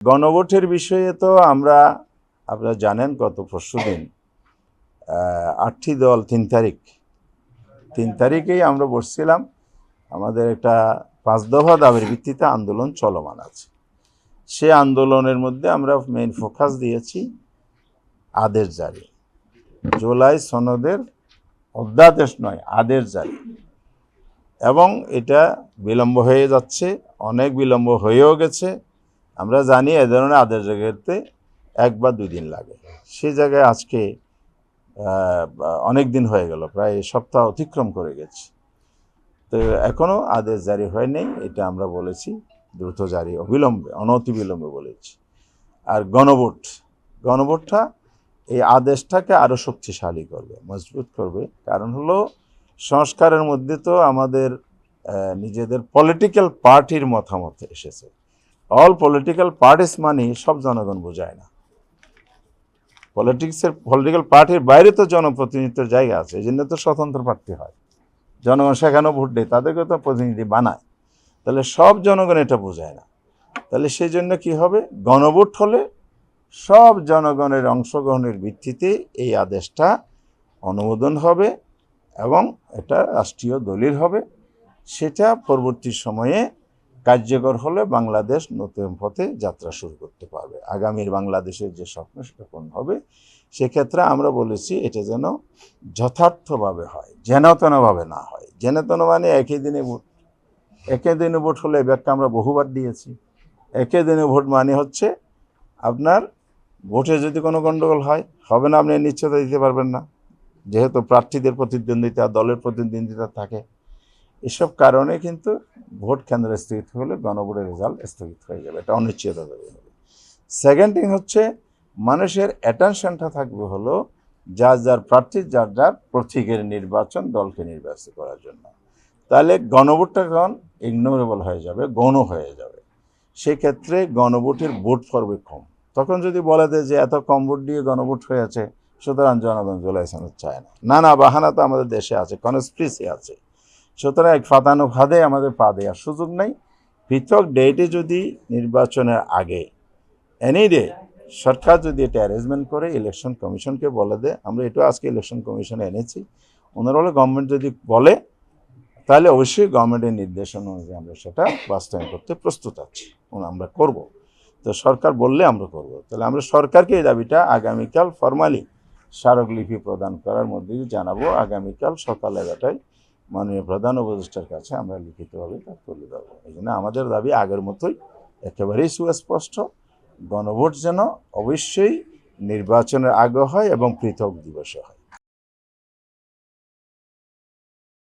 গণভোটের বিষয়ে তো আপনারা জানেন গত পরশুদিন 8টি দল 3 তারিখেই আমরা বসছিলাম। আমাদের একটা 5 দফা দাবির ভিত্তিতে আন্দোলন চলমান আছে। সে আন্দোলনের মধ্যে আমরা মেইন ফোকাস দিয়েছি আদেশ জারি, জুলাই সনদের অধ্যাদেশ নয়, আদেশ জারি। এবং এটা বিলম্ব হয়ে যাচ্ছে, অনেক বিলম্ব হয়েও গেছে। আমরা জানি এ ধরনের আদেশ জারিতে 1 বা 2 দিন লাগে। সেই জায়গায় আজকে অনেক দিন হয়ে গেল, প্রায় সপ্তাহ অতিক্রম করে গেছে। তো এখনও আদেশ জারি হয়নি, এটা আমরা বলেছি দ্রুত জারি, অবিলম্বে, অনতিবিলম্বে বলেছি। আর গণভোটটা এই আদেশটাকে আরও শক্তিশালী করবে, মজবুত করবে। কারণ হলো সংস্কারের মধ্যে তো আমাদের নিজেদের পলিটিক্যাল পার্টির মতামত এসেছে। অল পলিটিক্যাল পার্টিস মানে সব জনগণ বোঝায় না। পলিটিক্যাল পার্টির বাইরে তো জনপ্রতিনিধিত্বের জায়গা আছে, এই জন্য তো স্বতন্ত্র প্রার্থী হয়। জনগণ সেখানেও ভোট দেয়, তাদেরকে তো প্রতিনিধি বানায়। তাহলে সব জনগণ এটা বোঝায় না। তাহলে সেই জন্য কী হবে, গণভোট হলে সব জনগণের অংশগ্রহণের ভিত্তিতে এই আদেশটা অনুমোদন হবে এবং এটা রাষ্ট্রীয় দলিল হবে। সেটা পরবর্তী সময়ে কার্যকর হলে বাংলাদেশ নতুন পথে যাত্রা শুরু করতে পারবে। আগামীর বাংলাদেশের যে স্বপ্ন সেটা পূরণ হবে। সেক্ষেত্রে আমরা বলেছি এটা যেন যথার্থভাবে হয়, যেনতেনভাবে না হয়। যেনতেন মানে একই দিনে ভোট হলে ব্যাখ্যা আমরা বহুবার দিয়েছি। একই দিনে ভোট মানে হচ্ছে আপনার ভোটে যদি কোনো গণ্ডগোল হবে না, আপনি নিশ্চয়তা দিতে পারবেন না, যেহেতু প্রার্থীদের প্রতিদ্বন্দ্বিতা, দলের প্রতিদ্বন্দ্বিতা থাকে। এসব কারণে কিন্তু ভোট কেন্দ্র স্থগিত হলে গণভোটের রেজাল্ট স্থগিত হয়ে যাবে, এটা অনিশ্চয়তা তৈরি হবে। সেকেন্ড থিং হচ্ছে মানুষের অ্যাটেনশনটা থাকবে হলো যার প্রার্থী, যার প্রতীকের নির্বাচন, দলকে নির্বাচিত করার জন্য। তাহলে গণভোটটা তখন ইগনোরেবল হয়ে যাবে, গৌণ হয়ে যাবে। সেক্ষেত্রে গণভোটের ভোট পড়বে কম। তখন যদি বলে দেয় যে এত কম ভোট দিয়ে গণভোট হয়েছে, সুতরাং জনগণ জুলাই সনদ চায় না, বাহানা তো আমাদের দেশে আছে, কনস্পিরেসি আছে। সুতরাং এক ফাতানো ফাঁদে আমাদের পা দেওয়ার সুযোগ নেই। পৃথক ডেটে যদি নির্বাচনের আগে এনি ডে সরকার যদি এটা অ্যারেঞ্জমেন্ট করে ইলেকশন কমিশনকে বলে দেয়, আমরা এটাও আজকে ইলেকশন কমিশনে এনেছি, ওনারা বলে গভর্নমেন্ট যদি বলে তাহলে অবশ্যই গভর্নমেন্টের নির্দেশনা অনুযায়ী আমরা সেটা বাস্তবায়ন করতে প্রস্তুত আছি, আমরা করব। তো সরকার বললে আমরা করব। তাহলে আমরা সরকারকে এই দাবিটা আগামীকাল ফরমালি স্মারকলিপি প্রদান করার মধ্যে জানাবো। আগামীকাল সকাল 11টায় মাননীয় প্রধান উপদেষ্টার কাছে আমরা লিখিতভাবে তা তুলে দেবো। এই জন্য আমাদের দাবি আগের মতোই একেবারেই সুস্পষ্ট, গণভোট যেন অবশ্যই নির্বাচনের আগে হয় এবং পৃথক দিবসে হয়।